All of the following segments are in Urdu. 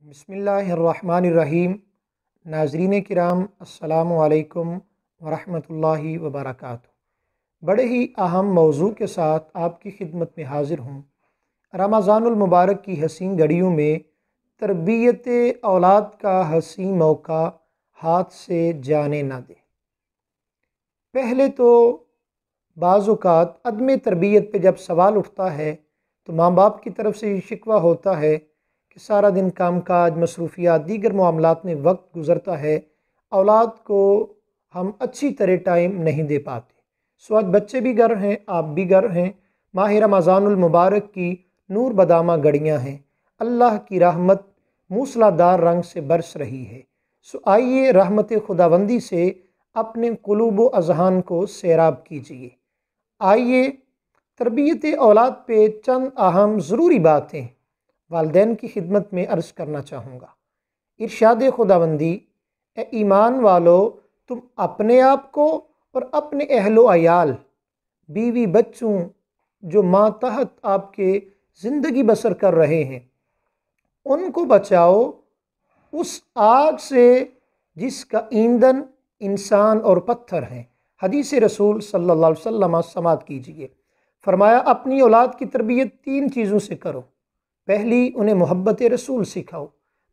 بسم اللہ الرحمن الرحیم۔ ناظرین کرام السلام علیکم ورحمۃ اللہ وبرکاتہ۔ بڑے ہی اہم موضوع کے ساتھ آپ کی خدمت میں حاضر ہوں۔ رمضان المبارک کی حسین گھڑیوں میں تربیت اولاد کا حسین موقع ہاتھ سے جانے نہ دے۔ پہلے تو بعض اوقات عدم تربیت پہ جب سوال اٹھتا ہے تو ماں باپ کی طرف سے یہ شکوہ ہوتا ہے کہ سارا دن کام کاج، مصروفیات، دیگر معاملات میں وقت گزرتا ہے، اولاد کو ہم اچھی طرح ٹائم نہیں دے پاتے۔ سو آج بچے بھی گھر ہیں، آپ بھی گھر ہیں، ماہ رمضان المبارک کی نور بدامہ گھڑیاں ہیں، اللہ کی رحمت موسلا دار رنگ سے برس رہی ہے۔ سو آئیے رحمت خداوندی سے اپنے قلوب و اذہان کو سیراب کیجیے۔ آئیے تربیت اولاد پہ چند اہم ضروری باتیں والدین کی خدمت میں عرض کرنا چاہوں گا۔ ارشاد خداوندی: اے ایمان والو، تم اپنے آپ کو اور اپنے اہل و عیال، بیوی بچوں جو ماتحت آپ کے زندگی بسر کر رہے ہیں، ان کو بچاؤ اس آگ سے جس کا ایندھن انسان اور پتھر ہیں۔ حدیث رسول صلی اللہ علیہ وسلم سماعت کیجیے۔ فرمایا، اپنی اولاد کی تربیت تین چیزوں سے کرو۔ پہلی، انہیں محبت رسول سکھاؤ۔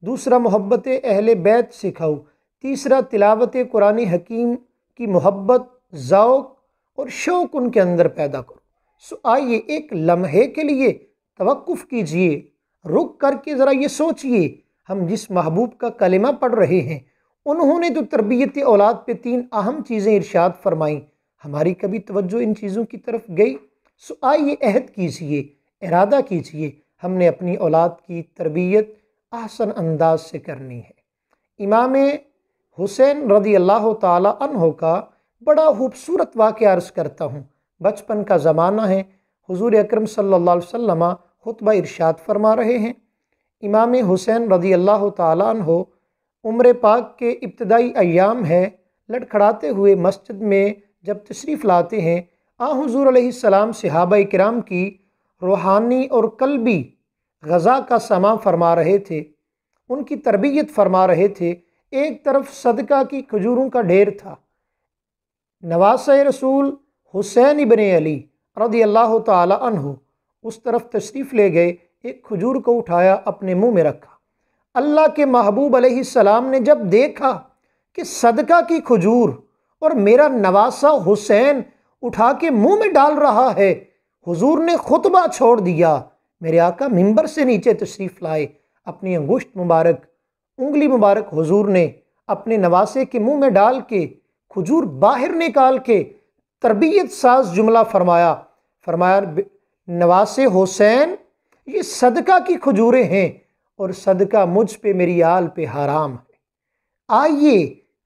دوسرا، محبت اہل بیت سکھاؤ۔ تیسرا، تلاوت قرآن حکیم کی محبت، ذوق اور شوق ان کے اندر پیدا کرو۔ سو آئیے ایک لمحے کے لیے توقف کیجئے، رک کر کے ذرا یہ سوچئے، ہم جس محبوب کا کلمہ پڑھ رہے ہیں انہوں نے تو تربیت اولاد پہ تین اہم چیزیں ارشاد فرمائیں، ہماری کبھی توجہ ان چیزوں کی طرف گئی؟ سو آئیے عہد کیجئے، ارادہ کیجئے، ہم نے اپنی اولاد کی تربیت احسن انداز سے کرنی ہے۔ امام حسین رضی اللہ تعالی عنہ کا بڑا خوبصورت واقعہ عرض کرتا ہوں۔ بچپن کا زمانہ ہے، حضور اکرم صلی اللہ علیہ وسلم خطبہ ارشاد فرما رہے ہیں۔ امام حسین رضی اللہ تعالی عنہ عمر پاک کے ابتدائی ایام ہے، لڑکھڑاتے ہوئے مسجد میں جب تشریف لاتے ہیں، حضور علیہ السلام صحابہ کرام کی روحانی اور قلبی غذا کا سماع فرما رہے تھے، ان کی تربیت فرما رہے تھے۔ ایک طرف صدقہ کی کھجوروں کا ڈھیر تھا، نواسۂ رسول حسین ابن علی رضی اللہ تعالی عنہ اس طرف تشریف لے گئے، ایک کھجور کو اٹھایا، اپنے منہ میں رکھا۔ اللہ کے محبوب علیہ السلام نے جب دیکھا کہ صدقہ کی کھجور اور میرا نواسہ حسین اٹھا کے منہ میں ڈال رہا ہے، حضور نے خطبہ چھوڑ دیا۔ میرے آقا ممبر سے نیچے تشریف لائے، اپنی انگشت مبارک، انگلی مبارک حضور نے اپنے نواسے کے منہ میں ڈال کے کھجور باہر نکال کے تربیت ساز جملہ فرمایا، نواسے حسین، یہ صدقہ کی کھجوریں ہیں اور صدقہ مجھ پہ، میری آل پہ حرام ہے۔ آئیے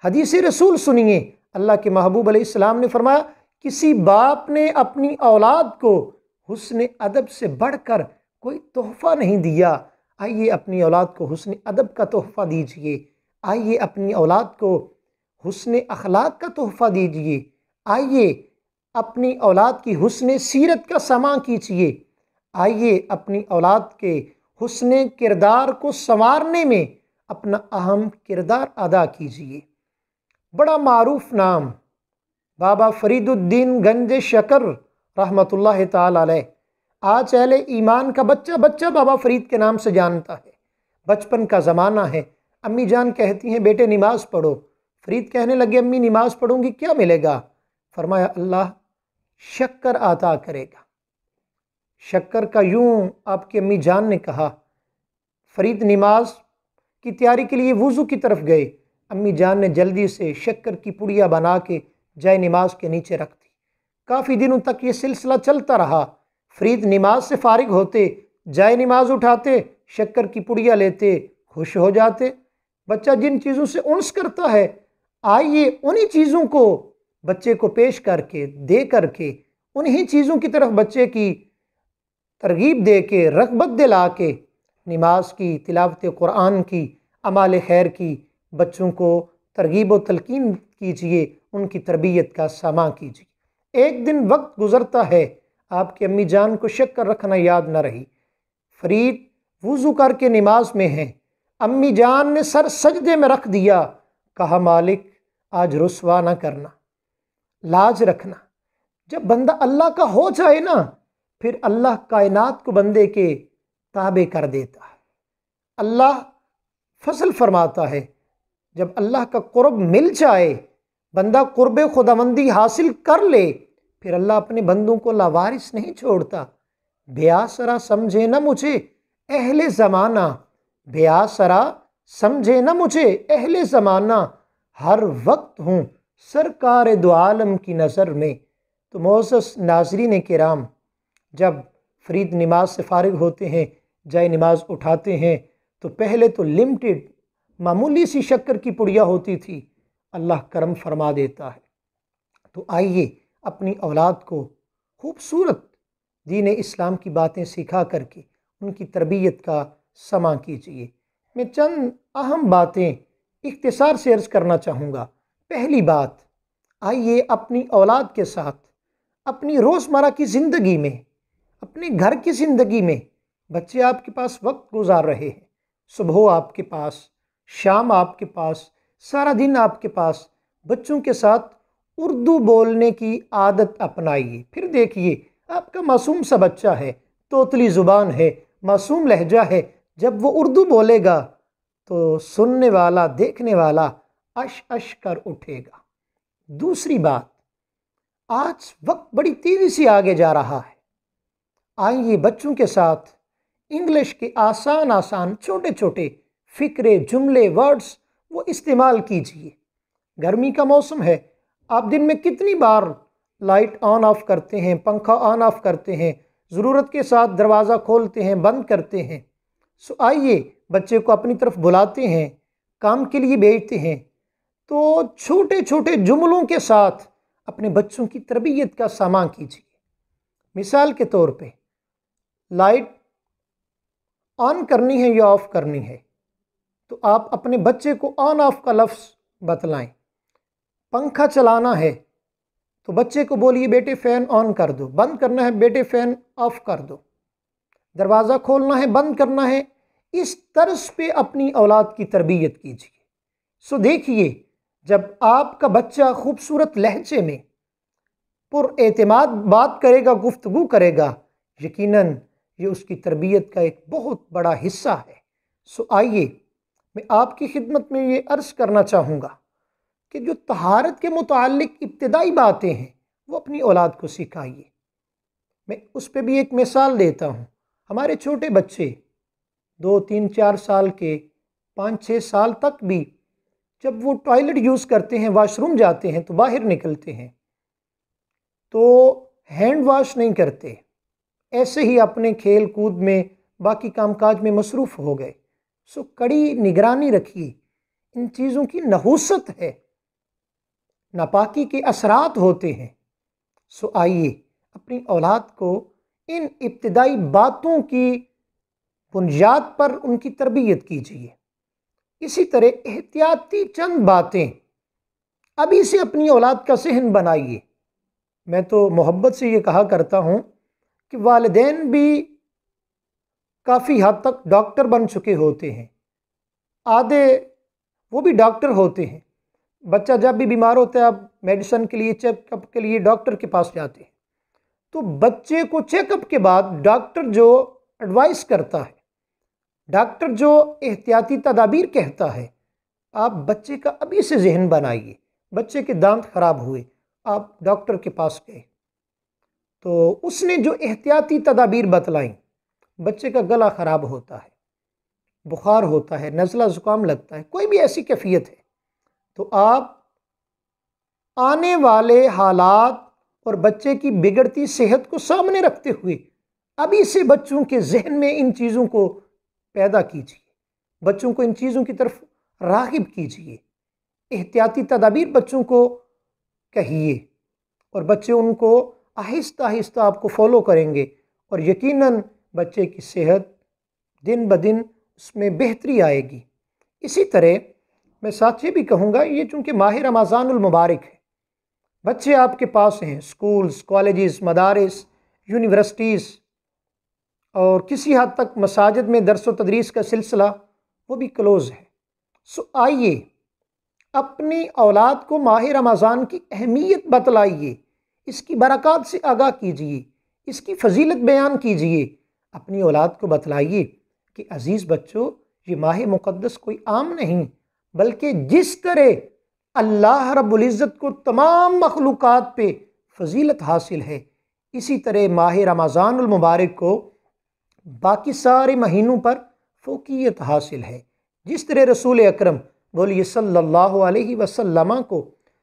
حدیث رسول سنیے، اللہ کے محبوب علیہ السلام نے فرمایا، کسی باپ نے اپنی اولاد کو حسن ادب سے بڑھ کر کوئی تحفہ نہیں دیا۔ آئیے اپنی اولاد کو حسن ادب کا تحفہ دیجئے، آئیے اپنی اولاد کو حسن اخلاق کا تحفہ دیجئے، آئیے اپنی اولاد کی حسن سیرت کا سماع کیجئے، آئیے اپنی اولاد کے حسن کردار کو سنوارنے میں اپنا اہم کردار ادا کیجئے۔ بڑا معروف نام بابا فرید الدین گنج شکر رحمۃ اللہ تعالی علیہ، آج اہل ایمان کا بچہ بابا فرید کے نام سے جانتا ہے۔ بچپن کا زمانہ ہے، امی جان کہتی ہیں بیٹے نماز پڑھو، فرید کہنے لگے امی نماز پڑھوں گی کیا ملے گا؟ فرمایا اللہ شکر عطا کرے گا۔ شکر کا یوں آپ کی امی جان نے کہا۔ فرید نماز کی تیاری کے لیے وضو کی طرف گئے، امی جان نے جلدی سے شکر کی پڑیا بنا کے جائے نماز کے نیچے رکھ دی۔ کافی دنوں تک یہ سلسلہ چلتا رہا۔ فرید نماز سے فارغ ہوتے، جائے نماز اٹھاتے، شکر کی پڑیا لیتے، خوش ہو جاتے۔ بچہ جن چیزوں سے انس کرتا ہے، آئیے انہی چیزوں کو بچے کو پیش کر کے، دے کر کے، انہی چیزوں کی طرف بچے کی ترغیب دے کے، رغبت دلا کے، نماز کی، تلاوت قرآن کی، اعمال خیر کی بچوں کو ترغیب و تلقین کیجئے، ان کی تربیت کا سماع کیجئے۔ ایک دن وقت گزرتا ہے، آپ کی امی جان کو شکر رکھنا یاد نہ رہی۔ فرید وضو کر کے نماز میں ہیں، امی جان نے سر سجدے میں رکھ دیا، کہا مالک آج رسوا نہ کرنا، لاج رکھنا۔ جب بندہ اللہ کا ہو جائے نا، پھر اللہ کائنات کو بندے کے تابع کر دیتا ہے۔ اللہ فضل فرماتا ہے، جب اللہ کا قرب مل جائے، بندہ قرب خداوندی حاصل کر لے، پھر اللہ اپنے بندوں کو لاوارث نہیں چھوڑتا۔ بیاسرا سمجھے نہ مجھے اہل زمانہ، بیاسرا سمجھے نہ مجھے اہل زمانہ، ہر وقت ہوں سرکار دو عالم کی نظر میں۔ تو معزز ناظرین کرام، جب فرید نماز سے فارغ ہوتے ہیں، جائے نماز اٹھاتے ہیں، تو پہلے تو لمٹڈ معمولی سی شکر کی پڑیا ہوتی تھی، اللہ کرم فرما دیتا ہے۔ تو آئیے اپنی اولاد کو خوبصورت دین اسلام کی باتیں سکھا کر کے ان کی تربیت کا سماع کیجیے۔ میں چند اہم باتیں اختصار سے عرض کرنا چاہوں گا۔ پہلی بات، آئیے اپنی اولاد کے ساتھ اپنی روزمرہ کی زندگی میں، اپنے گھر کی زندگی میں، بچے آپ کے پاس وقت گزار رہے ہیں، صبح آپ کے پاس، شام آپ کے پاس، سارا دن آپ کے پاس، بچوں کے ساتھ اردو بولنے کی عادت اپنائیے۔ پھر دیکھیے آپ کا معصوم سا بچہ ہے، توتلی زبان ہے، معصوم لہجہ ہے، جب وہ اردو بولے گا تو سننے والا، دیکھنے والا اش اش کر اٹھے گا۔ دوسری بات، آج وقت بڑی تیزی سے آگے جا رہا ہے، آئیے بچوں کے ساتھ انگلش کے آسان چھوٹے چھوٹے فکرے، جملے، ورڈز وہ استعمال کیجیے۔ گرمی کا موسم ہے، آپ دن میں کتنی بار لائٹ آن آف کرتے ہیں، پنکھا آن آف کرتے ہیں، ضرورت کے ساتھ دروازہ کھولتے ہیں، بند کرتے ہیں۔ سو آئیے بچے کو اپنی طرف بلاتے ہیں، کام کے لیے بھیجتے ہیں، تو چھوٹے چھوٹے جملوں کے ساتھ اپنے بچوں کی تربیت کا ساماں کیجیے۔ مثال کے طور پہ لائٹ آن کرنی ہے یا آف کرنی ہے، تو آپ اپنے بچے کو آن آف کا لفظ بتلائیں۔ پنکھا چلانا ہے تو بچے کو بولیے بیٹے فین آن کر دو، بند کرنا ہے بیٹے فین آف کر دو، دروازہ کھولنا ہے، بند کرنا ہے۔ اس طرز پہ اپنی اولاد کی تربیت کیجیے۔ سو دیکھیے، جب آپ کا بچہ خوبصورت لہجے میں پر اعتماد بات کرے گا، گفتگو کرے گا، یقیناً یہ اس کی تربیت کا ایک بہت بڑا حصہ ہے۔ سو آئیے میں آپ کی خدمت میں یہ عرض کرنا چاہوں گا کہ جو طہارت کے متعلق ابتدائی باتیں ہیں وہ اپنی اولاد کو سکھائیے۔ میں اس پہ بھی ایک مثال دیتا ہوں۔ ہمارے چھوٹے بچے 2 3 4 سال کے، 5 6 سال تک بھی جب وہ ٹوائلٹ یوز کرتے ہیں، واش روم جاتے ہیں، تو باہر نکلتے ہیں تو ہینڈ واش نہیں کرتے، ایسے ہی اپنے کھیل کود میں، باقی کام کاج میں مصروف ہو گئے۔ سو کڑی نگرانی رکھیے، ان چیزوں کی نحوست ہے، ناپاکی کے اثرات ہوتے ہیں۔ سو آئیے اپنی اولاد کو ان ابتدائی باتوں کی بنیاد پر ان کی تربیت کیجیے۔ اسی طرح احتیاطی چند باتیں ابھی سے اپنی اولاد کا ذہن بنائیے۔ میں تو محبت سے یہ کہا کرتا ہوں کہ والدین بھی کافی حد تک ڈاکٹر بن چکے ہوتے ہیں، آدھے وہ بھی ڈاکٹر ہوتے ہیں۔ بچہ جب بھی بیمار ہوتا ہے، آپ میڈیسن کے لیے، چیک اپ کے لیے ڈاکٹر کے پاس جاتے ہیں، تو بچے کو چیک اپ کے بعد ڈاکٹر جو ایڈوائس کرتا ہے، ڈاکٹر جو احتیاطی تدابیر کہتا ہے، آپ بچے کا ابھی سے ذہن بنائیے۔ بچے کے دانت خراب ہوئے، آپ ڈاکٹر کے پاس گئے تو اس نے جو احتیاطی تدابیر بتلائیں، بچے کا گلا خراب ہوتا ہے، بخار ہوتا ہے، نزلہ زکام لگتا ہے، کوئی بھی ایسی کیفیت ہے، تو آپ آنے والے حالات اور بچے کی بگڑتی صحت کو سامنے رکھتے ہوئے ابھی سے بچوں کے ذہن میں ان چیزوں کو پیدا کیجیے، بچوں کو ان چیزوں کی طرف راغب کیجیے، احتیاطی تدابیر بچوں کو کہیے، اور بچے ان کو آہستہ آہستہ آپ کو فالو کریں گے، اور یقیناً بچے کی صحت دن بدن اس میں بہتری آئے گی۔ اسی طرح میں ساتھ یہ بھی کہوں گا، یہ چونکہ ماہ رمضان المبارک ہے، بچے آپ کے پاس ہیں، سکولز، کالجز، مدارس، یونیورسٹیز، اور کسی حد تک مساجد میں درس و تدریس کا سلسلہ وہ بھی کلوز ہے۔ آئیے اپنی اولاد کو ماہ رمضان کی اہمیت بتلائیے، اس کی برکات سے آگاہ کیجیے، اس کی فضیلت بیان کیجیے، اپنی اولاد کو بتلائیے کہ عزیز بچوں، یہ ماہ مقدس کوئی عام نہیں، بلکہ جس طرح اللہ رب العزت کو تمام مخلوقات پہ فضیلت حاصل ہے، اسی طرح ماہ رمضان المبارک کو باقی سارے مہینوں پر فوقیت حاصل ہے۔ جس طرح رسول اکرم بولیے صلی اللہ علیہ وسلم کو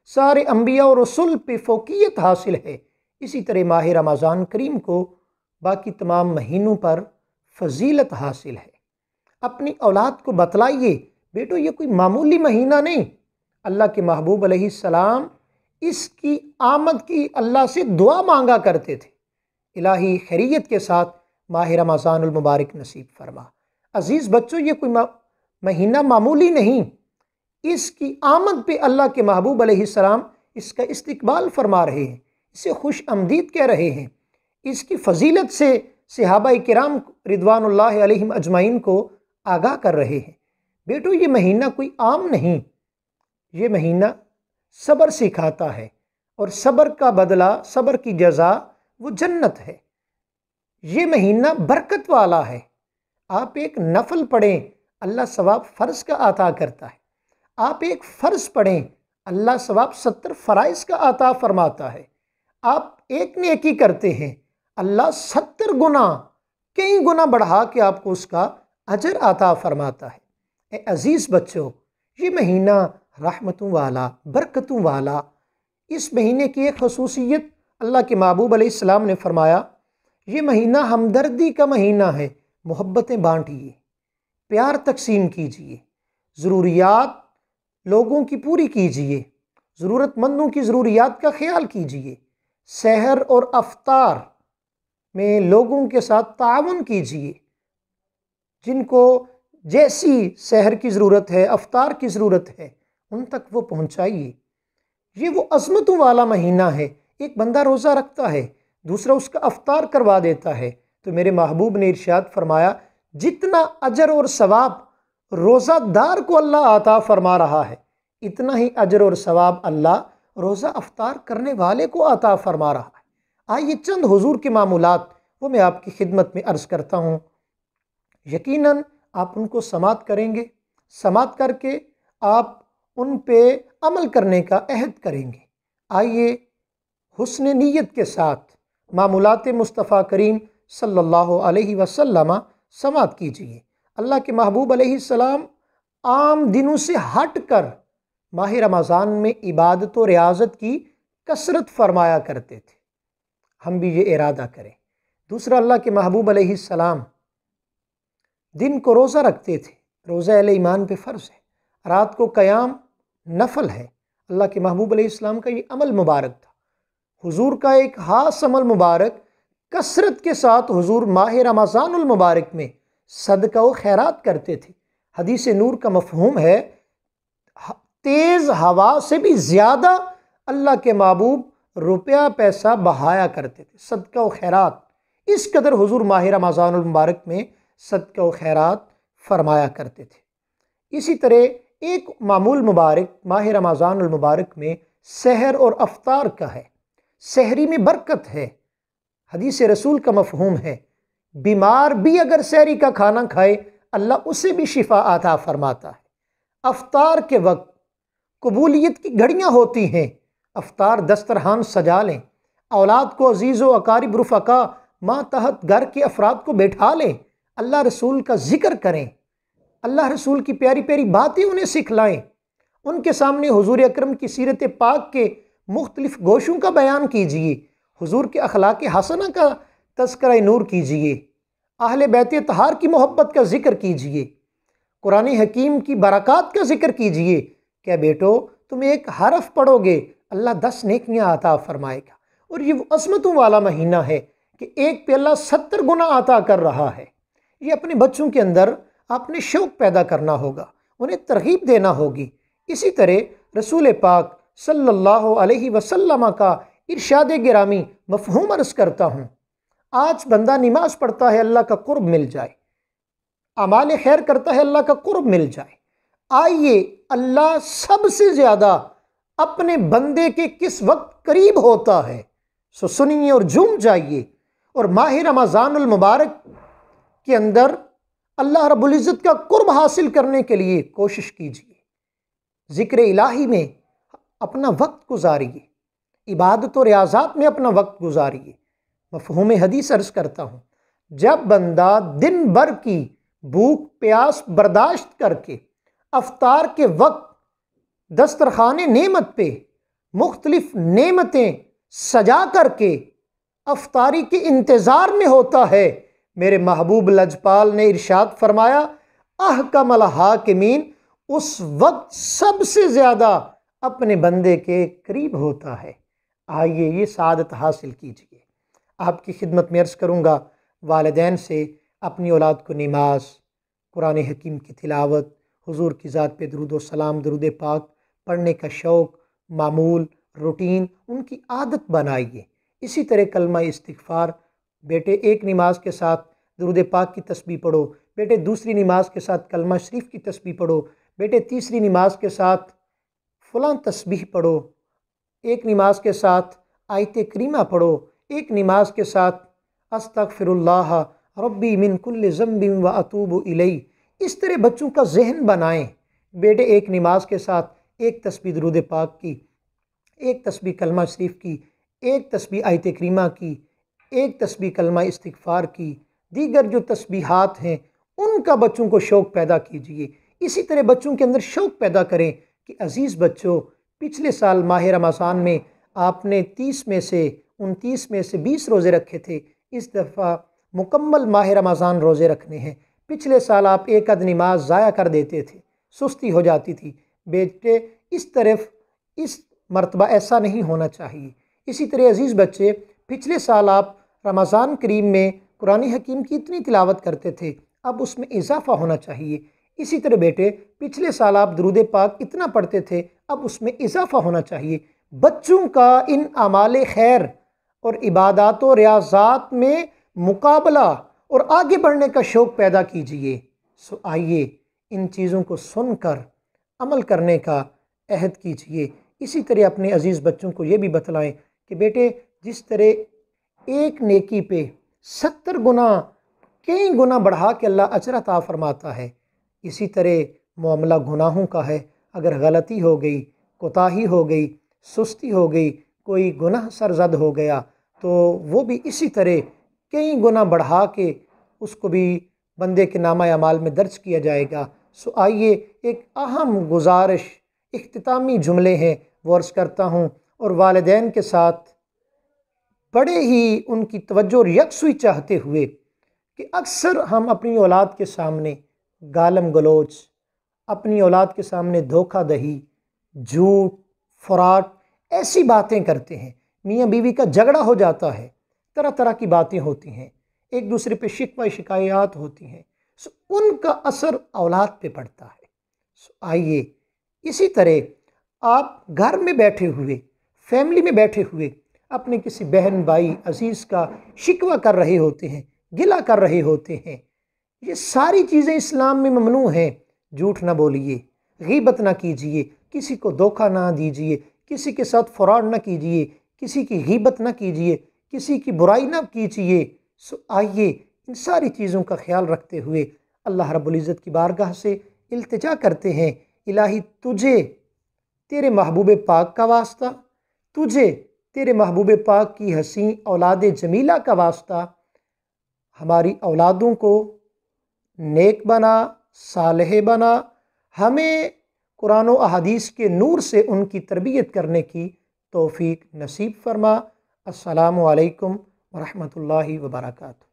سارے انبیاء اور رسول پہ فوقیت حاصل ہے، اسی طرح ماہ رمضان کریم کو باقی تمام مہینوں پر فضیلت حاصل ہے۔ اپنی اولاد کو بتلائیے بیٹو یہ کوئی معمولی مہینہ نہیں۔ اللہ کے محبوب علیہ السلام اس کی آمد کی اللہ سے دعا مانگا کرتے تھے، الہی خیریت کے ساتھ ماہ رمضان المبارک نصیب فرما۔ عزیز بچوں، یہ کوئی مہینہ معمولی نہیں، اس کی آمد پہ اللہ کے محبوب علیہ السلام اس کا استقبال فرما رہے ہیں، اسے خوش آمدید کہہ رہے ہیں، اس کی فضیلت سے صحابہ کرام رضوان اللہ علیہم اجمعین کو آگاہ کر رہے ہیں۔ بیٹو یہ مہینہ کوئی عام نہیں، یہ مہینہ صبر سکھاتا ہے، اور صبر کا بدلہ، صبر کی جزا وہ جنت ہے۔ یہ مہینہ برکت والا ہے۔ آپ ایک نفل پڑھیں، اللہ ثواب فرض کا عطا کرتا ہے۔ آپ ایک فرض پڑھیں، اللہ ثواب 70 فرائض کا عطا فرماتا ہے۔ آپ ایک نیکی کرتے ہیں، اللہ 70 گنا، کئی گنا بڑھا کے آپ کو اس کا اجر عطا فرماتا ہے۔ اے عزیز بچوں، یہ مہینہ رحمتوں والا، برکتوں والا، اس مہینے کی ایک خصوصیت اللہ کے محبوب علیہ السلام نے فرمایا، یہ مہینہ ہمدردی کا مہینہ ہے، محبتیں بانٹیے، پیار تقسیم کیجیے، ضروریات لوگوں کی پوری کیجیے، ضرورت مندوں کی ضروریات کا خیال کیجیے، سحر اور افطار میں لوگوں کے ساتھ تعاون کیجیے، جن کو جیسی سحر کی ضرورت ہے، افطار کی ضرورت ہے، ان تک وہ پہنچائیے۔ یہ وہ عظمتوں والا مہینہ ہے، ایک بندہ روزہ رکھتا ہے، دوسرا اس کا افطار کروا دیتا ہے، تو میرے محبوب نے ارشاد فرمایا جتنا اجر اور ثواب روزہ دار کو اللہ عطا فرما رہا ہے، اتنا ہی اجر اور ثواب اللہ روزہ افطار کرنے والے کو عطا فرما رہا ہے۔ آئیے چند حضور کے معمولات وہ میں آپ کی خدمت میں عرض کرتا ہوں، یقیناً آپ ان کو سماعت کریں گے، سماعت کر کے آپ ان پہ عمل کرنے کا عہد کریں گے۔ آئیے حسن نیت کے ساتھ معمولات مصطفیٰ کریم صلی اللہ علیہ وسلم سماعت کیجیے۔ اللہ کے محبوب علیہ السلام عام دنوں سے ہٹ کر ماہ رمضان میں عبادت و ریاضت کی کثرت فرمایا کرتے تھے، ہم بھی یہ ارادہ کریں۔ دوسرا، اللہ کے محبوب علیہ السلام دن کو روزہ رکھتے تھے، روزہ اہل ایمان پہ فرض ہے، رات کو قیام نفل ہے۔ اللہ کے محبوب علیہ السلام کا یہ عمل مبارک تھا۔ حضور کا ایک خاص عمل مبارک، کثرت کے ساتھ حضور ماہ رمضان المبارک میں صدقہ و خیرات کرتے تھے۔ حدیث نور کا مفہوم ہے تیز ہوا سے بھی زیادہ اللہ کے محبوب روپیہ پیسہ بہایا کرتے تھے، صدقہ و خیرات، اس قدر حضور ماہ رمضان المبارک میں صدقہ و خیرات فرمایا کرتے تھے۔ اسی طرح ایک معمول مبارک ماہ رمضان المبارک میں سحر اور افطار کا ہے۔ سحری میں برکت ہے، حدیث رسول کا مفہوم ہے بیمار بھی اگر سحری کا کھانا کھائے اللہ اسے بھی شفا عطا فرماتا ہے۔ افطار کے وقت قبولیت کی گھڑیاں ہوتی ہیں، افطار دسترخوان سجا لیں، اولاد کو عزیز و اقارب رفقا ماتحت گھر کے افراد کو بیٹھا لیں، اللہ رسول کا ذکر کریں، اللہ رسول کی پیاری پیاری باتیں انہیں سکھلائیں، ان کے سامنے حضور اکرم کی سیرت پاک کے مختلف گوشوں کا بیان کیجیے، حضور کے اخلاق حسنہ کا تذکرہ نور کیجیے، اہل بیت طہار کی محبت کا ذکر کیجیے، قرآن حکیم کی برکات کا ذکر کیجیے۔ کیا بیٹو تم ایک حرف پڑھو گے اللہ 10 نیکیاں عطا فرمائے گا، اور یہ وہ عظمتوں والا مہینہ ہے کہ ایک پہ اللہ 70 گنا عطا کر رہا ہے۔ یہ اپنے بچوں کے اندر آپ نے شوق پیدا کرنا ہوگا، انہیں ترغیب دینا ہوگی۔ اسی طرح رسول پاک صلی اللہ علیہ وسلم کا ارشاد گرامی مفہوم عرض کرتا ہوں، آج بندہ نماز پڑھتا ہے اللہ کا قرب مل جائے، اعمال خیر کرتا ہے اللہ کا قرب مل جائے۔ آئیے اللہ سب سے زیادہ اپنے بندے کے کس وقت قریب ہوتا ہے، سو سنیے اور جھوم جائیے، اور ماہ رمضان المبارک کے اندر اللہ رب العزت کا قرب حاصل کرنے کے لیے کوشش کیجیے، ذکر الہی میں اپنا وقت گزاریے، عبادت و ریاضات میں اپنا وقت گزاریے۔ مفہوم حدیث عرض کرتا ہوں، جب بندہ دن بھر کی بھوک پیاس برداشت کر کے افطار کے وقت دسترخوان نعمت پہ مختلف نعمتیں سجا کر کے افطاری کے انتظار میں ہوتا ہے، میرے محبوب لجپال نے ارشاد فرمایا احکم الحاکمین، اس وقت سب سے زیادہ اپنے بندے کے قریب ہوتا ہے۔ آئیے یہ سعادت حاصل کیجیے۔ آپ کی خدمت میں عرض کروں گا، والدین سے اپنی اولاد کو نماز، قرآن حکیم کی تلاوت، حضور کی ذات پہ درود و سلام، درود پاک پڑھنے کا شوق، معمول، روٹین ان کی عادت بنائیے۔ اسی طرح کلمہ استغفار، بیٹے ایک نماز کے ساتھ درود پاک کی تسبیح پڑھو، بیٹے دوسری نماز کے ساتھ کلمہ شریف کی تسبیح پڑھو، بیٹے تیسری نماز کے ساتھ فلاں تسبیح پڑھو، ایک نماز کے ساتھ آیت کریمہ پڑھو، ایک نماز کے ساتھ استغفر اللہ ربی من کل ذنب و اتوب الیہ۔ اس طرح بچوں کا ذہن بنائیں، بیٹے ایک نماز کے ساتھ ایک تسبیح درود پاک کی، ایک تسبیح کلمہ شریف کی، ایک تسبیح آیت کریمہ کی، ایک تسبیح کلمہ استغفار کی، دیگر جو تسبیحات ہیں ان کا بچوں کو شوق پیدا کیجیے۔ اسی طرح بچوں کے اندر شوق پیدا کریں کہ عزیز بچوں، پچھلے سال ماہ رمضان میں آپ نے 29 میں سے 20 روزے رکھے تھے، اس دفعہ مکمل ماہ رمضان روزے رکھنے ہیں۔ پچھلے سال آپ ایک آدھ نماز ضائع کر دیتے تھے، سستی ہو جاتی تھی، بیٹے اس مرتبہ ایسا نہیں ہونا چاہیے۔ اسی طرح عزیز بچے، پچھلے سال آپ رمضان کریم میں قرآن حکیم کی اتنی تلاوت کرتے تھے، اب اس میں اضافہ ہونا چاہیے۔ اسی طرح بیٹے، پچھلے سال آپ درود پاک اتنا پڑھتے تھے، اب اس میں اضافہ ہونا چاہیے۔ بچوں کا ان اعمال خیر اور عبادات و ریاضات میں مقابلہ اور آگے بڑھنے کا شوق پیدا کیجیے۔ سو آئیے ان چیزوں کو سن کر عمل کرنے کا عہد کیجیے۔ اسی طرح اپنے عزیز بچوں کو یہ بھی بتلائیں کہ بیٹے، جس طرح ایک نیکی پہ 70 گنا کئی گنا بڑھا کے اللہ اجر عطا فرماتا ہے، اسی طرح معاملہ گناہوں کا ہے۔ اگر غلطی ہو گئی، کوتاہی ہو گئی، سستی ہو گئی، کوئی گناہ سرزد ہو گیا تو وہ بھی اسی طرح کئی گنا بڑھا کے اس کو بھی بندے کے نامہ اعمال میں درج کیا جائے گا۔ سو آئیے ایک اہم گزارش، اختتامی جملے ہیں وہ عرض کرتا ہوں، اور والدین کے ساتھ بڑے ہی ان کی توجہ اور یکسوئی چاہتے ہوئے کہ اکثر ہم اپنی اولاد کے سامنے گالم گلوچ، اپنی اولاد کے سامنے دھوکہ دہی، جھوٹ، فراڈ ایسی باتیں کرتے ہیں، میاں بیوی کا جھگڑا ہو جاتا ہے، طرح طرح کی باتیں ہوتی ہیں، ایک دوسرے پہ شکوہ شکایات ہوتی ہیں، سو ان کا اثر اولاد پہ پڑتا ہے۔ سو آئیے اسی طرح آپ گھر میں بیٹھے ہوئے، فیملی میں بیٹھے ہوئے اپنے کسی بہن بھائی عزیز کا شکوہ کر رہے ہوتے ہیں، گلہ کر رہے ہوتے ہیں، یہ ساری چیزیں اسلام میں ممنوع ہیں۔ جھوٹ نہ بولیے، غیبت نہ کیجیے، کسی کو دھوکہ نہ دیجیے، کسی کے ساتھ فراڈ نہ کیجیے، کسی کی غیبت نہ کیجیے، کسی کی برائی نہ کیجیے۔ سو آئیے ان ساری چیزوں کا خیال رکھتے ہوئے اللہ رب العزت کی بارگاہ سے التجا کرتے ہیں، الہی تجھے تیرے محبوب پاک کا واسطہ، تجھے تیرے محبوب پاک کی حسین اولاد جمیلہ کا واسطہ، ہماری اولادوں کو نیک بنا، صالح بنا، ہمیں قرآن و احادیث کے نور سے ان کی تربیت کرنے کی توفیق نصیب فرما۔ السلام علیکم ورحمۃ اللہ وبرکاتہ۔